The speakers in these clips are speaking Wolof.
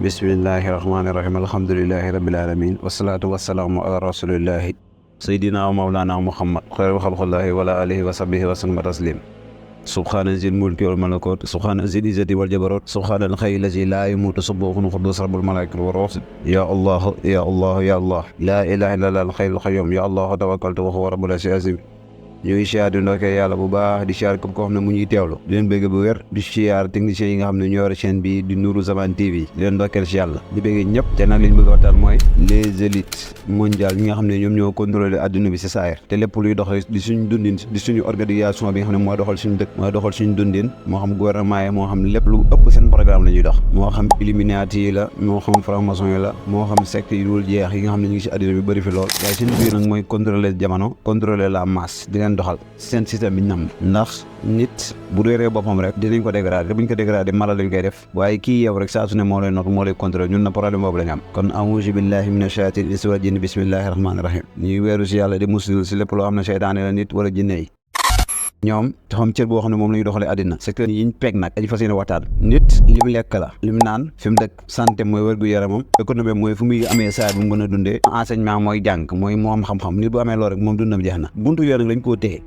bismillahi rahmaani rahim alhamdulilahi rabbil alamin wasalaatu wasalaamu ala rasulillahi sayyidina wa mawlana muhammad xayru xalqillahi wala alihi wa sahbihi wa sallam taslim subhaana zil mulki wal malakut subhaana zil izzati wal jabarut subhaana al xayyi lazi laa yamuutu subbuhun quddus rabbul malaikati wa ruux ya allah ya allah ya allah laa ilaha illallah al hayyul qayyum ya allah tawakkaltu wa huwa rabbul arshil azim ñu ngi siyaar di ndokkee yàlla bu baax di siyaar képp koo xam ne mu ñuy teewlu di leen bëgg bu wér di siyaar techniciens yi nga xam ne ñoo yore chaîne bi di Nourou Zaman TV di leen ndokkeel si yàlla di bëgg ñëpp te nag li ñu bëgg a waxtaan mooy les élites mondiales ñi nga xam ne ñoom ñoo contrôlé adduna bi si saayir te lépp luy dox di suñu dundin di suñu organisation bi nga xam ne mooy doxal suñu dëkk mooy doxal suñu dundin moo xam gouvernement yi moo xam lépp lu ëpp seen programme la ñuy dox moo xam Illuminati yi la moo xam franc-maçon yi la moo xam secte yi dul jeex yi nga xam ne ñu ngi si adduna bi bëri fi lool waaye seen biir nag mooy contrôler jamono contrôler la masse di leen doxal système bi nam ndax nit bu réeree boppam rek dinañ ko dégradé te buñ ko dégradé mala lañ koy def waaye kii yow rek saa su ne moo lay not moo lay contrôlé ñun na problème boobu la ñu am kon a'uuzu billahi mina shaytaani insi wal jinni bismillahi rahmaani rahim ñuy weeru si yàlla di musul si lépp loo xam ne seytaane la nit wala jinne yi ñoom xam cër boo xam ne moom la ñu doxalee àddina secteur yi ñu peeg nag dañu fas yéene waxtaan nit li mu lekk la li mu naan fi mu dëkk santé mooy wér-gu-yaramam économie mooy fu muy amee saa bu mu mën a dundee enseignement mooy jàng mooy moo am xam-xam nit bu amee loolu rek moom dundam jeex na buntu yooyu nag lañ koo téye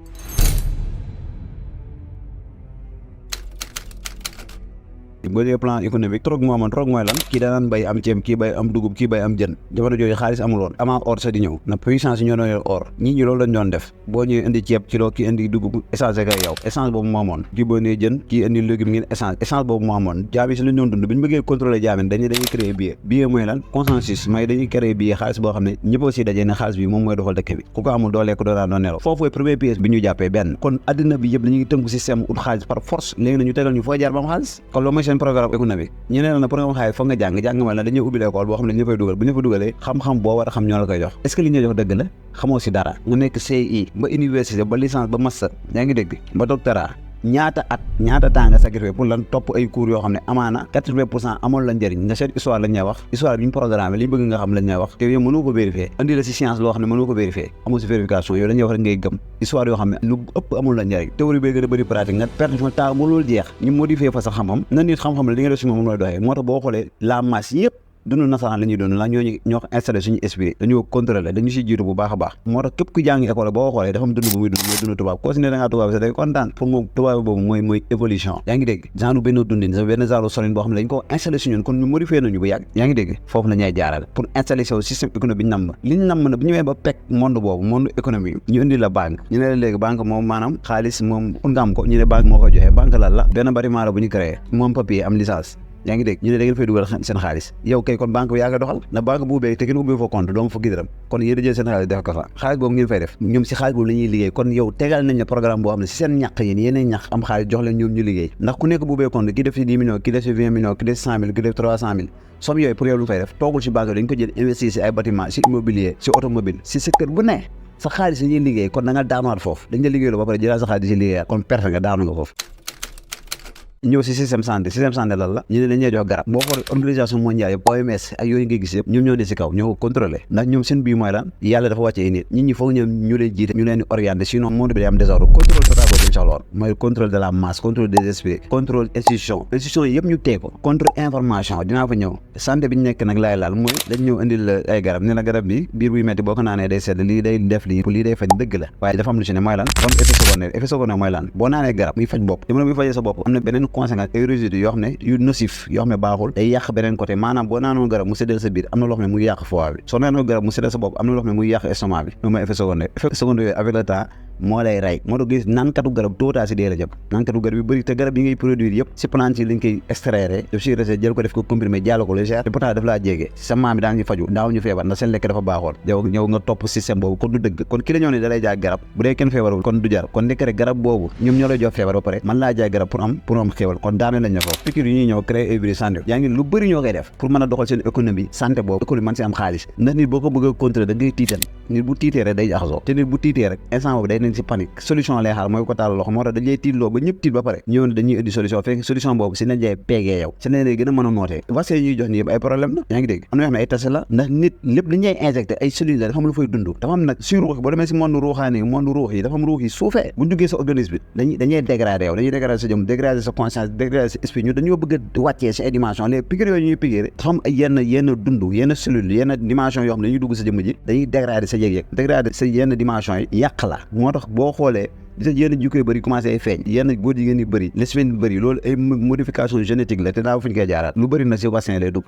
boo dee plan économique troc moo amoon troc mooy lan kii danaan bay am ceeb kii bay am dugub kii bay am jën jamono jooju xaalis amul woon avant or sa di ñëw na puissance yi ñoo doon yor or ñii ñi loolu lañ doon def boo ñëwee indi ceeb kilo kii indi dugub essence kay yow essence boobu moo amoon kii boo nee jën kii indi légume ngeen essence boobu moo amoon jaam yi si lañ doon dund bi ñu bëggee contrôler jaam yi dañuy créer billet mooy lan consensus mooy dañuy créer billet xaalis boo xam ne ñëpp aussi dajee ne xaalis bi moom mooy doxal dëkk bi ku ko amul doo lekk doo naan doo nelaw foofu mooy premier pièce bi ñu jàppee benn kon addina bi yëpp dañuy tënku système ut xaalis par force léegi na ñu tegal ñu foo jaar ba am xaalis kon loolu mooy seen programme économique ñu ne la pour nga am xaalis foog nga jàng ma la dañuy ubbi école boo xam ne ñu fay dugal bu ñu fa dugalee xam-xam boo war a xam ñoo la koy jox est-ce que li ñu jox dëgg la xamoo si dara nga nekk CI ba université ba licence ba master yaa ngi dégg ba doctorat ñaata temps nga sacrifié pour lan topp ay cours yoo xam ne amaana 80% amoon la njëriñ nga seet histoire lañ ñuy wax histoire bi ñu programmé li ñu bëgg nga xam lañ ñuy wax te yow mënoo ko vérifier andi la si science loo xam ne mënoo ko vérifier amoo si vérification yow dañuy wax rek ngay gëm histoire yoo xam ne lu ëpp amul la njëriñ théorie bay gën a bëri pratique nga perte fa temps ba loolu jeex ñu modifier fa sa xam-xam na nit xam-xam la li nga def si moom looy doxee moo tax boo xoolee la masse yëpp dund nasaraan la ñuy doon la ñoo ko installé suñu esprit dañoo contrôlé dañu si jiitu bu baax a baax moo tax képp ku jàngi école boo xoolee dafa am dund bu muy dund mooy dund tubaab koo si ne da ngaa tubaab sax day kontaan pour moom tubaab boobu mooy évolution yaa ngi dégg genre benn dundin sa benn genre solin boo xam ne dañ ko installé si ñun kon ñu modifié nañu bu yàgg yaa ngi dégg foofu la ñuy jaaral pour installer sa système économique bi ñu namm li ñu namm na bu ñu ba pek monde boobu monde économique ñu indi la banque ñu ne la léegi banque moom maanaam xaalis moom pour nga am ko ñu ne banque moo koy joxee banque lan la benn bâtiment la bu ñu créé moom papier am licence yaa ngi dégg ñu ne da ngeen fay dugal seen xaalis yow kay kon banque bi yaa koy doxal na banque bu ubbee te kenn ubbi fa compte doo ma fa gidaram kon yéen a jël seen xaalis def ko fa xaalis boobu ngeen fay def ñoom si xaalis boobu la ñuy liggéey kon yow tegal nañ ne programme boo xam ne si seen ñàq yéen yéenay ñàq am xaalis jox leen ñoom ñu liggéey ndax ku nekk bu ubbee compte kii def si 10 millions kii def si 20 millions kii def si 100 000 kii def 300 000 somme yooyu pour yow lu fay def toogul si banque dañ ko jël investir si ay bâtiment si immobilier si automobile si secteur bu ne sa xaalis yi ñuy liggéey kon da nga daanuwaat foofu dañ la liggéey ba pare jëlaat sa xaalis si liggéeyaat kon perte nga daanu nga foofu ñëw si système santé lan la ñu ne dañuy jox garab boo xoolee organisation mondiale yëpp OMS ak yooyu ngay gis yëpp ñoom ñoo ne si kaw ñoo ko contrôlé ndax ñoom seen bii mooy lan yàlla dafa wàccee nit ñi foog ñoom ñu leen jiite ñu leen di orienté sinon monde bi day am désordre contrôle total boobu ñu soxla woon mooy contrôle de la masse contrôle des esprits contrôle institution yëpp ñu tee ko contrôle information dinaa fa ñëw santé bi ñu nekk nag laay laal mooy dañ ñëw indil la ay garab ne la garab bi biir buy metti boo ko naanee day sedd lii day def lii lii day faj dëgg la waaye dafa am lu ci ne mooy lan dafa am effet secondaire mooy lan boo naanee garab muy faj bopp jamono muy fajee sa bopp am na beneen conséquence yoo xam ne yu nocif yoo xam ne baaxul day yàq beneen côté maanaam boo naanoon garab mu séddal sa biir am na loo xam ne muy yàq foie bi soo naanoon garab mu séddal sa bopp am na loo xam ne muy yàq estomac bi moom mooy effet secondaire yooyu avec le temps moo lay rey moo tax gis naankatu garab tootaa si dee la jëm naankatu garab yu bëri te garab yi ngay produire yëpp si plante yi lañ koy extraire def si recette jël ko def ko comprimé jàll ko légère te pourtant daf laa jege sa maam yi daan ñu faju daaw ñu feebar ndax seen lekk dafa baaxoon yow ñëw nga topp système boobu kon du dëgg kon ki la ñoo ne da lay jaay garab bu dee kenn feebarul kon du jar kon nekk rek garab boobu ñoom ñoo lay jox feebar ba pare man laa jaay garab pour am xéewal kon daane lañ ne foofu piqûre yi ñuy ñëw créer ay santé yaa ngi lu bëri ñoo koy def pour mën a doxal seen économie santé boobu économie man si am xaalis ndax nit boo ko bëgg a contrôler da ngay tiital nit bu tiitee rek day jaxasoo te nit bu tiitee rek instant boobu day leen si panique solution lay xaar mooy ko taal loxo moo tax dañ lay tiitloo ba ñëpp tiit ba pare ñëw ne dañuy indi solution fekk solution boobu si nañ lay peegee yow si nañ lay gën a mën a nootee vaccin yi ñuy jox ni yëpp ay problème la yaa ngi dégg am na yoo xam ne ay test la ndax nit lépp dañ lay injecté ay cellules la dafa am lu fay dund dafa am nag suñu ruux yi boo demee si monde ruuxaani monde ruux yi dafa am ruux yi suufee buñ duggee sa organisme bi dañuy dégradé yow dañuy dégradé sa jëm dégradé sa conscience dégradé sa esprit ñu dañoo bëgg a wàccee si ay dimension les piqûres yooyu ñuy piqûre dafa am ay yenn dund yenn cellules yenn dimension yoo xam ne dañuy dugg sa jëmm ji dañuy dégradé sa yëg-yëg dégradé sa yenn dimension yi yàq la moo tax boo xoolee gis yenn jikko yu bëri commencé ay feeñ yenn góor jigéen yu bëri lesbiennes yu bëri loolu ay modification génétique la te daa fu ñu koy jaaraat lu bëri na si vaccin lay dugg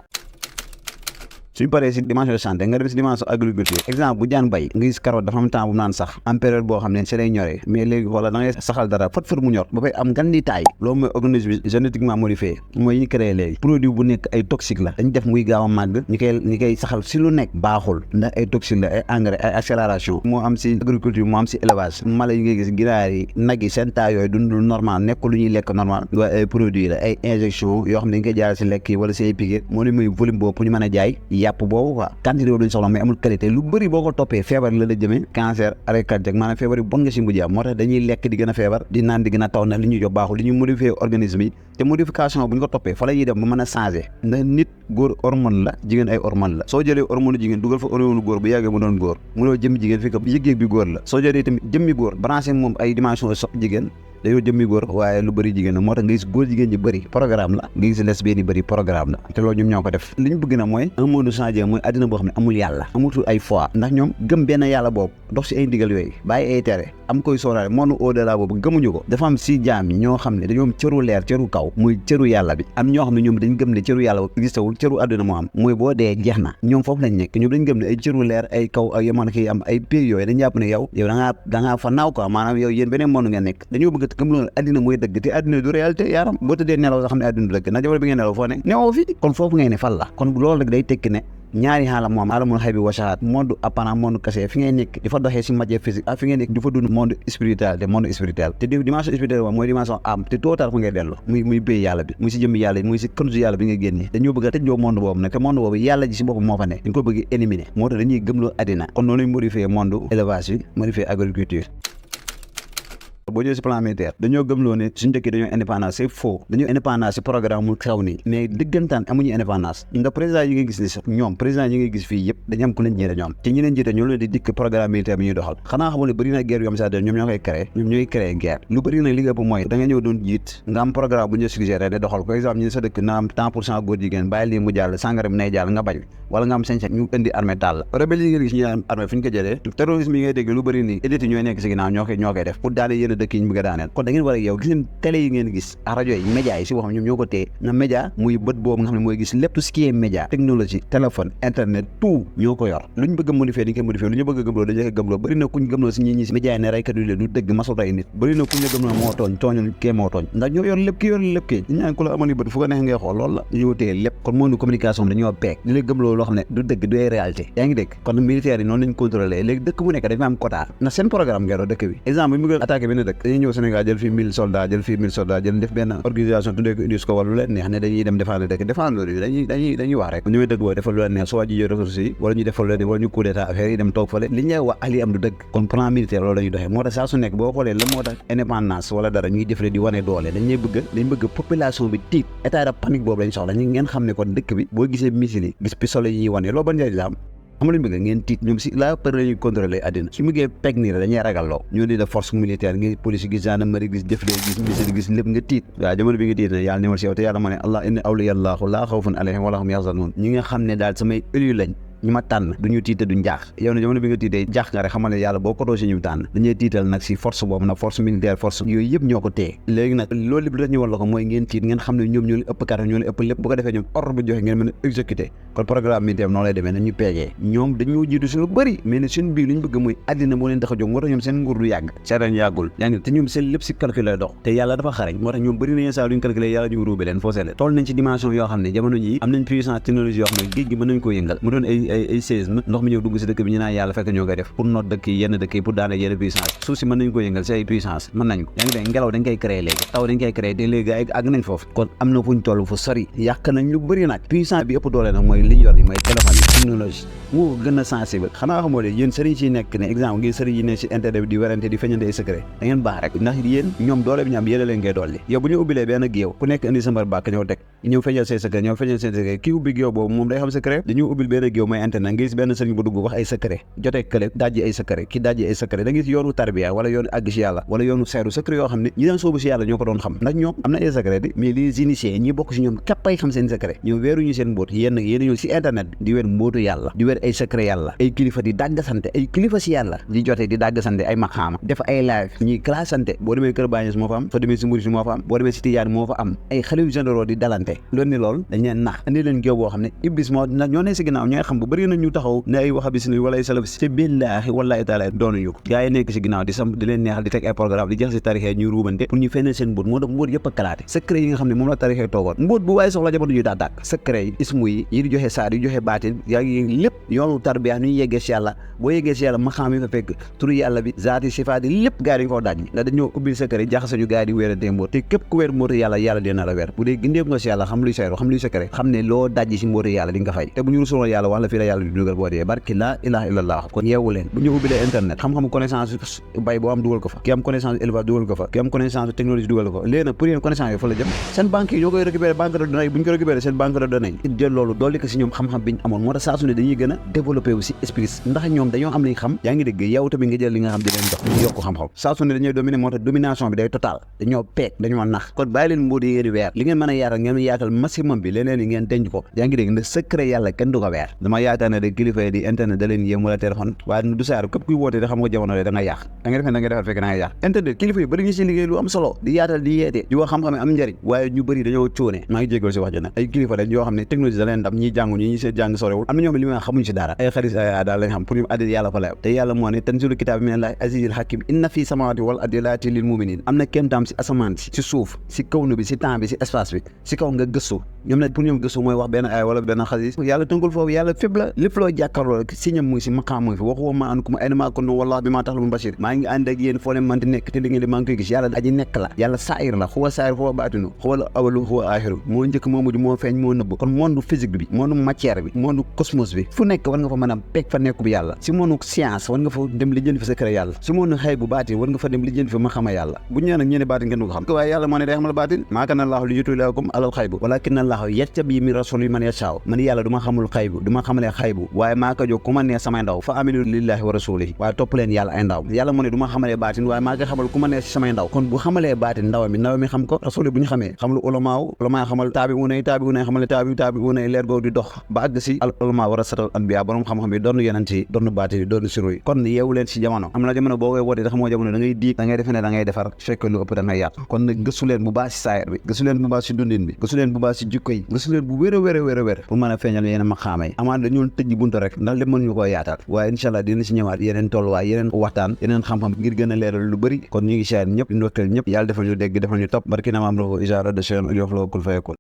suñ paree si dimension de santé nga dem si dimension agriculture exemple bu jaan bay nga gis carotte dafa am temps bu naan sax am période boo xam ne si lay ñoree mais léegi wala da ngay saxal dara fët mu ñor ba fay am gan di taay loolu mooy organisme génétiquement modifié mooy ñu créé léegi produit bu nekk ay toxique la dañ def muy gaaw a màgg ñi koy saxal si lu nekk baaxul ndax ay toxique la ay engrais ay accélération moo am si agriculture moo am si élevage mala yi ngay gis ginaar yi nag yi seen taay yooyu dundul normal nekk lu ñuy lekk normal waaye ay produit la ay injection yoo xam ne dañ koy jaare si lekk yi wala si ay piqûre moo ne muy volume boobu pour ñu mën a jaay yàpp boobu quoi quantité boobu lañ soxla mais amul qualité lu bëri boo ko toppee feebar la jëmee cancer arrêt cardiaque maanaam feebar yi bon nga si mujj am moo tax dañuy lekk di gën a feebar di naan di gën a taw na li ñuy jox baaxul li ñuy modifier organisme yi te modification bu ñu ko toppee fa la ñuy dem ba mën a changer ndax nit góor hormone la jigéen ay hormone la soo jëlee hormone jigéen dugal fa hormone góor bu yàggee mu doon góor munoo jëmmi jigéen fi ko yëg-yëg bi góor la soo jëlee tamit jëmmi góor branché moom ay dimension sox jigéen dañoo jëmmi góor waaye lu bëri jigéen la moo tax nga gis góor jigéen ñi bëri programme la nga gis lesbiennes yi bëri programme la te loolu ñoom ñoo ko def li ñu bëgg na mooy un monde changé mooy àddina boo xam ne amul yàlla amutul ay foi ndax ñoom gëm benn yàlla boobu dox si ay ndigal yooyu bàyyi ay tere am koy sóoraale monde au delà boobu gëmuñu ko dafa am si jaam yi ñoo xam ne dañoo am cëru leer cëru kaw muy cëru yàlla bi am ñoo xam ne ñoom dañ gëm ne cëru yàlla boobu existewul cëru àddina moo am mooy boo dee jeex na ñoom foofu lañ nekk ñoom dañ gëm ne ay cëru leer ay kaw ak yemoon ki am ay pays yooyu dañ jàpp ne yow da ngaa fa naaw quoi maanaam yow yéen beneen monde ngeen nekk dañoo bëgg gëm loolu àddina mooy dëgg te àddina du réalité yaaram boo tëddee nelaw sax xam ne àddina du dëgg ndax jamono bi ngeen nelaw foo ne newoo fi kon foofu ngay ne fan la kon loolu rek day tekki ne ñaari xaalam moom alamul xay bi wasaxaat monde apparent monde caché fi ngay nekk di fa doxee si matière physique ak fi ngay nekk di fa dund monde spirituel te dimension spirituelle mooy dimension am te tôt ou tard fu ngay dellu muy béy yàlla bi muy si jëmmi yàlla bi muy si kënsu yàlla bi ngay génnee dañoo bëgg a tëjoo monde boobu nag te monde boobu yàlla ji si boppam moo fa ne dañ ko bëgg éliminer moo tax dañuy gëmloo àddina kon noonu lañ modifier monde élevage bi modifier agriculture boo ñëwee si plan militaire dañoo gëmloo ne suñu dëkk dañoo indépendance c'est faux dañoo indépendance si programme mu xew nii mais dëggantaan amuñu indépendance nga président yi ngay gis ni sax ñoom président yi ngay gis fii yëpp dañu am ku leen jiite ñoom te ñi leen jiite ñoo leen di dikk programme militaire bi ñuy doxal xanaa xamul ne bëri na guerre yu am sa ñoom ñoo koy créé ñoom ñooy créé guerre lu bëri nag li nga ëpp mooy da nga ñëw doon jiit nga am programme bu ñu suggéré de doxal par exemple ñu ne sa dëkk na am tant pour cent góor jigéen bàyyi lii mu jàll sàngara bi nay jàll nga bañ wala nga am sañ-sañ ñu indi armée taal la rebelle yi nga gis ñu am armée fi ñu ko jëlee terrorisme yi ngay dégg lu bëri nii élite ñooy nekk si ginnaaw ñoo koy def pour daane yéen a dëkk yi ñu bëgg a daaneel kon da ngeen war a yow gis ngeen télé yi ngeen gis ak rajo yi média yi si waxam ñoom ñoo ko téye na média muy bët boobu nga xam ne mooy gis lépp ce qui est média technologie téléphone internet tout ñoo ko yor lu ñu bëgg a modifier dañ koy modifier lu ñu bëgg a gëmloo dañ koy gëmloo bëri na kuñ gëmloo si ñi ñi si média yi ne raykat yu leen du dëgg masul ray nit bëri na kuñ la gëmloo moo tooñ tooñul kee moo tooñ ndax ñoo yor lépp ki yor lépp kii ñu ñaan ku la amoon yu bët fu ko neex ngay xool loolu la ñoo téye lépp kon moo nu communication bi dañoo peeg ñu lay gëmloo loo xam ne du dëgg du ay réalité yaa ngi dégg kon militaire yi noonu lañ contrôlé léegi dëkk bu nekk dafa am quota na seen programme ngeen dëkk bi exemple bi mu ngi attaqué benn dëkk dañuy ñëw Sénégal jël fii 1000 soldats jël fii 1000 soldats jël def benn organisation tuddee ko UNISCO wala lu leen neex ne dañuy dem défendre dëkk défendre yi dañuy wax rek ñu may dëgg boobu defal lu leen neex soit ji jël ressources yi wala ñu defal lu leen wala ñu coup d'état affaire yi dem toog fale li ñuy wax ak li am du dëgg kon plan militaire loolu dañuy doxee moo tax saa su nekk boo xoolee la moo tax indépendance wala dara ñuy defle di wane doole dañ bëgg population bi tiit état de panique boobu lañ soxla ñu ngeen xam ne kon dëkk bi boo gisee missile yi gis pistolet yi ñuy wane loolu ban njëriñ la am xam nga lu ñu bëgg ngeen tiit ñoom si la peur la ñuy contrôler àddina su mu gee peg nii dañuy ragal loo ñoo di def force militaire ngi police gis gendarmerie gis defle gis missile gis lépp nga tiit waaw jamono bi nga tiit ne yàlla nimal si yow te yàlla ma ne allah inna awliyallahu laa xawfun alayhim wala hum yaxzanun ñi nga xam ne daal samay élu lañ ñi ma tànn duñu tiite duñ jaax yow ne jamono bi nga tiitee jaax nga rek xamal ne yàlla boo ko doosee ñu tànn dañuy tiital nag si force boobu nag force militaire force yooyu yëpp ñoo ko téye léegi nag loolu lépp lu tax ñu war la ko mooy ngeen tiit ngeen xam ne ñoom ñoo leen ëpp kàttan ñoo leen ëpp lépp bu ko defee ñoom ordre bu joxe ngeen mën a exécuter kon programme militaire noonu lay demee nañu peegee ñoom dañoo jiitu si lu bëri mais ne suñu biir li ñu bëgg mooy àddina moo leen tax a jóg moo tax ñoom seen nguur du yàgg seetaan yàggul yaa ngi te ñoom seen lépp si calcul lay dox te yàlla dafa xarañ moo tax ñoom bëri nañu saa lu ñu calculé yàlla ñu ruube leen foo seele toll nañ ci dimension yoo xam ne jamono ji am nañ puissance technologie yoo xam ne géej gi mën nañ koo yëngal mu doon ay ay séisme ndox mi ñëw dugg si dëkk bi ñu naan yàlla fekk ñoo koy def pour noot dëkk yi yenn dëkk yi pour daane yenn puissance suuf si mën nañu ko yëngal si ay puissance mën nañ ko yaa ngi dégg ngelaw dañ koy créer léegi taw dañ koy créer te léegi ay àgg nañ foofu kon am na fu ñu toll fu sori yàq nañ lu bëri nag puissance bi ëpp doole nag mooy li ñu yor ni mooy téléphone yi technologie moo gën a sensible xanaa xamoo de yéen sëriñ si nekk ne exemple ngir sëriñ yi ne si internet bi di werante di feñante ay secret da ngeen baax rek ndax yéen ñoom doole bi ñu am yéen a leen ngay dolli yow bu ñu ubbilee benn géew ku nekk indi sa mbar bàkk ñëw teg ñëw feñal say secret ñëw feñal seen secret kii ubbi géew boobu moom day xam secret dañu ubbil benn géew mooy internet nga gis benn sëriñ bu dugg wax ay secret jotee kële dajji ay secret ki dajji ay secret da nga gis yoonu tarbiya wala yoonu àgg si yàlla wala yoonu seeru secret yoo xam ne ñi daan soobu si yàlla ñoo ko doon xam ndax ñoom am na ay secret di mais les initiés ñi bokk si ñoom képp ay xam seen secret ñoom weeruñu seen mbóot yéen ñëw si internet di weer mbóotu yàlla di weer ay secret yàlla ay kilifa di dàggasante ay kilifa si yàlla di jotee di dàggasante ay maqaama def ay live ñuy classante boo demee kër Baay Ñas moo fa am soo demee si Murid moo fa am boo demee si Tijaan moo fa am ay xalifa généraux di dalante loolu ni loolu dañ leen nax andi leen géew boo xam ne iblis moo ñoo ne si ginnaaw ñooy xam bu bëri na ñu taxaw ne ay wahabis wala ay salafis ci billaahi wallaahi taala doonuñu ko gars yi nekk si ginnaaw di sam di leen neexal di teg ay programme di jeex si tarixee ñuy ruubante pour ñu fenneel seen mbóot moo tax mbóot yëpp a kalaate secret yi nga xam ne moom la tarixee toogoon mbóot bu waaye soxla jamono ju daa dàkk secret yi ismu yi di joxe saar yi joxe baatin yaa ngi lépp yoonu tarbiya nu ñu yeggee si yàlla boo yeggee si yàlla maxaam yi fa fekk turu yàlla bi zaati sifaati lépp gars yi dañ koo daaj ndax dañoo ubbil secret yi jaxasañu gars yi di wéerante mbóot te képp ku weer mbóotu yàlla yàlla dina la weer bu dee gindeeku nga si yàlla xam luy sayru xam luy secret xam ne loo dajji si mbóotu yàlla di nga fay te bu ñu rusuloon yàlla wax la fii la yàlla di dugal boo dee barki laa ilaha illallah kon yeewu leen bu ñu ubbilee internet xam-xam connaissance bay boo am dugal ko fa ki am connaissance élevage dugal ko fa ki am connaissance technologie dugal ko léegi nag pour yéen connaissance yooyu fa la jëm seen banque yi ñoo koy récupérer banque de données bu ñu ko récupérer seen banque de données yi jël loolu dolli ko si ñoom xam-xam bi ñu amoon moo tax saa su ne dañuy gën a développé wu si esprit ndax ñoom dañoo am li xam yaa ngi dégg yow tamit nga jël li nga xam di leen jox ñu yokk xam-xam saa su ne dañuy dominer moo tax domination bi day total dañoo peeg dañoo nax kon bàyyi leen mbóot yi ngeen di weer li ngeen mën a yaatal ngeen yaatal maximum bi leneen yi ngeen denc ko yaa ngi dégg ndax secret yàlla kenn du ko weer dama yaakaar ne de kilifa yi di internet da leen yéem wala téléphone waaye du saar képp kuy woote da xam nga jamono de da nga yàq da nga defee da nga defar fekk da nga yàq internet kilifa yi bëri ñu si liggéey lu am solo di yaatal di yeete di wax xam-xam am njëriñ waaye ñu bëri dañoo cóone maa ngi jégal si wax jëna ay kilifa dañ yoo xam ne technologie da leen ndam ñi jàngu ñi seen jàng sorewul am na ñoom li ma xamuñ si dara ay xaris ay daal lañ xam pour ñu addi yàlla fa la te yàlla moo ne tanzilu kitaab minallahi azizil hakim inna fi samawati wal ardi laayatin lil muminin am na kéemtaam si asamaan si suuf si kawnu bi si temps bi si espace bi si kaw nga gëstu ñoom nag pour ñoom gëstu mooy wax benn ay wala benn xasis yàlla tënkul foofu yàlla fépp la lépp loo jàkkaarloo si ñam mu ngi si maqaam mu ngi fi waxu wa ma ankum ayna ma kuntum wallahi bima ta'malun basir maa ngi ànd ak yéen foo leen mënti nekk te li ngeen di maa ngi koy gis yàlla aji nekk la yàlla saayir la xuwa saayir xuwa baatinu xuwa la awalu xuwa aaxiru moo njëkk moo mujj moo feeñ moo nëbb kon monde physique bi monde matière bi monde cosmos bi fu nekk war nga fa mën a peeg fa nekku bi yàlla si monde science war nga fa dem lijjanti fa secret yàlla si monde xëy bu baatin war nga fa dem lijjanti fa ma xama yàlla bu ñëwee nag ñeene baatin ngeen du ko xam waaye yàlla moo ne day xamal baatin maa kana Allaahu li yutliakum alal xaybu walakinna Allaaha yattabi min rasuli man yashaa man yàlla du ma xamul xaybu du ma xamalee xaybu waaye maa ko jóg ku ma nee samay ndaw fa aminu lillahi wa rasulihi waaye topp leen yàlla ay ndaw yàlla moo ne du ma xamalee baatin waaye maa ko xamal ku ma nee si samay ndaw kon bu xamalee baatin ndaw mi xam ko rasuli bu ñu xamee xamal ulamaaw xamal taabi unay xamal taabi unay leer googu di dox ba àgg si al ulama warasatul anbiya borom xam-xam yi doon yonent yi doon baatin yi doon siru yi kon yeewu leen si jamono am na jamono boo koy wootee da xamoo jamono da ngay diig da ngay defe ne da ngay defar fekk lu ëpp da ngay yàq kon nag gëstu leen bu baax si saayir bi gëstu leen bu baax si dundin bi gëstu leen bu baax si jikko yi gëstu leen bu wér a wér pour mën a feeñal yeneen maqaama yi amaan dañu tëj buntu rek ndax lépp mën ñu koo yaatal waaye incha allah dina si ñëwaat yeneen tolluwaay yeneen waxtaan yeneen xam-xam ngir gën a leeral lu bëri kon ñu ngi siyaar ñëpp di ndokkeel ñëpp yàlla defal ñu dégg defal ñu topp barki na maam roko isaara de chen yof la kul fayekul